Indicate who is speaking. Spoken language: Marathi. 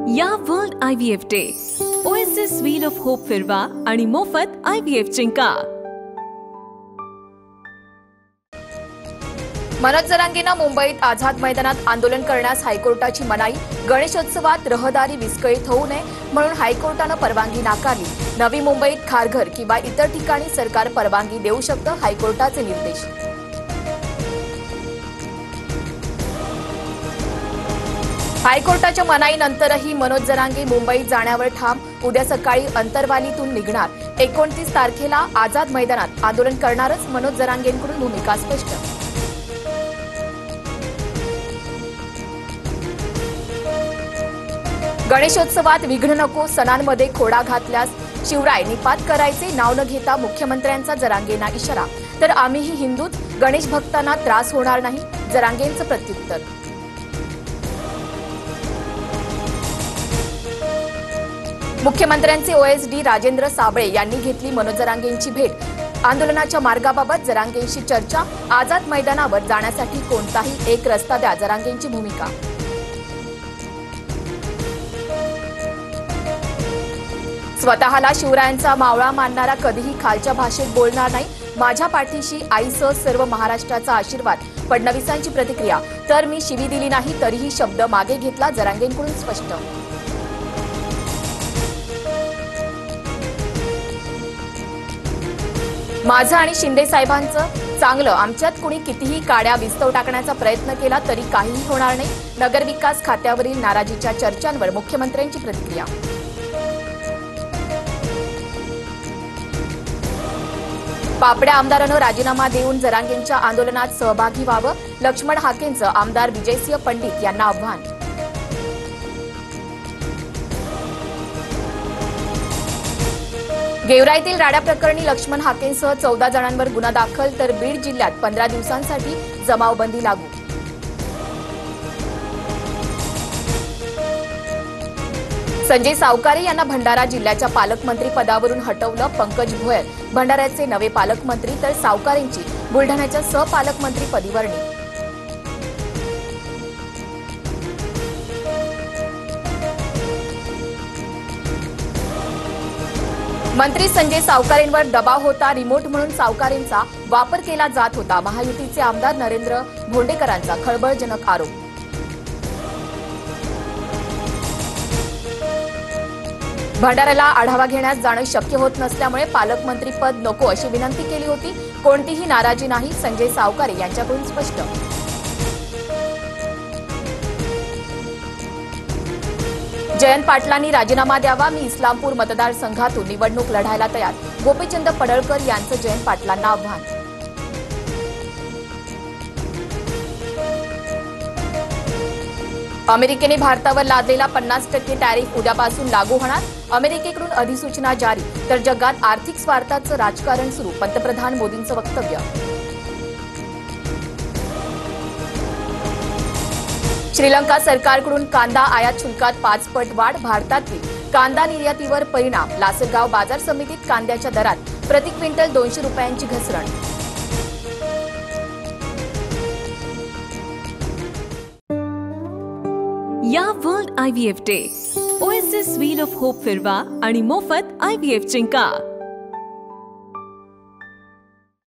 Speaker 1: या world IVF day oasis wheel of hope फिरवा आणि मोफत IVF जिंका।
Speaker 2: मनोज जरांगेंना मुंबईत आझाद मैदानात आंदोलन करण्यास हायकोर्टाची मनाई। गणेशोत्सवात रहदारी विस्कळीत होऊ नये म्हणून हायकोर्टाने परवानगी नाकारली। नवी मुंबईत खारघर किंवा इतर ठिकाणी सरकार परवानगी देऊ शकतं, हायकोर्टाचे निर्देश। हायकोर्टाच्या मनाईनंतरही मनोज जरांगे मुंबईत जाण्यावर ठाम। उद्या सकाळी अंतरवालीतून निघणार। 29 तारखेला आझाद मैदानात आंदोलन करणारच मनोज जरांगेंकडून भूमिका स्पष्ट। गणेशोत्सवात विघ्न नको, सणांमध्ये खोडा घातल्यास शिवराय निपात करायचे नाव न घेता मुख्यमंत्र्यांचा जरांगेंना इशारा। तर आम्हीही हिंदूच, गणेश भक्तांना त्रास होणार नाही, जरांगेंचं प्रत्युत्तर। मुख्यमंत्र्यांचे OSD राजेंद्र साबळे यांनी घेतली मनोज जरांगेंची भेट। आंदोलनाच्या मार्गाबाबत जरांगेंशी चर्चा। आझाद मैदानावर जाण्यासाठी कोणताही एक रस्ता द्या, जरांगेंची भूमिका। स्वतःला शिवरायांचा मावळा मानणारा कधीही खालच्या भाषेत बोलणार नाही। माझ्या पाठीशी आईसह सर्व महाराष्ट्राचा आशीर्वाद, फडणवीसांची प्रतिक्रिया। तर मी शिवी दिली नाही तरीही शब्द मागे घेतला, जरांगेंकडून स्पष्ट। माझं आणि शिंदे साहेबांचं चांगलं, आमच्यात कुणी कितीही काड्या विस्तव टाकण्याचा प्रयत्न केला तरी काहीही होणार नाही। नगरविकास खात्यावरील नाराजीच्या चर्चांवर मुख्यमंत्र्यांची प्रतिक्रिया। पापड्या आमदारांनो राजीनामा देऊन जरांगेंच्या आंदोलनात सहभागी व्हावं, लक्ष्मण हाकेंचं आमदार विजयसिंह पंडित यांना आव्हान। गेवराईतील राड्या प्रकरणी लक्ष्मण हाकेंसह 14 जणांवर गुन्हा दाखल, तर बीड जिल्ह्यात 15 दिवसांसाठी जमावबंदी लागू। संजय सावकारे यांना भंडारा जिल्ह्याच्या पालकमंत्री पदावरून हटवलं, पंकज भोयर भंडाऱ्याचे नवे पालकमंत्री, तर सावकारेंची बुलढाण्याच्या सहपालकमंत्रीपदी वर्णी। मंत्री संजय सावकारेंवर दबाव होता, रिमोट म्हणून सावकारेंचा वापर केला जात होता। महायुतीचे आमदार नरेंद्र भोंडेकरांचा खळबळजनक आरोप। भंडाऱ्याला आढावा घेण्यास जाणं शक्य होत नसल्यामुळे पालकमंत्री पद नको अशी विनंती केली होती। कोणतीही नाराजी नाही, संजय सावकारे यांच्याकडून स्पष्ट। जयंत पाटलांनी राजीनामा द्यावा, मी इस्लामपूर मतदारसंघातून निवडणूक लढायला तयार, गोपीचंद पडळकर यांचं जयंत पाटलांना आव्हान। अमेरिकेने भारतावर लादलेला 50% टॅरिफ उद्यापासून लागू होणार, अमेरिकेकडून अधिसूचना जारी। तर जगात आर्थिक स्वार्थाचं राजकारण सुरू, पंतप्रधान मोदींचं वक्तव्य। श्रीलंका सरकारकडून कांदा आयात शुल्कात 5 पट वाढ, भारतातील कांदा निर्यातीवर परिणाम। लासलगाव बाजार समितीत कांद्याच्या दरात प्रति क्विंटल 200 रुपयांची घसरण।
Speaker 1: या world IVF day oasis wheel of hope फिरवा आणि मोफत IVF जिंका।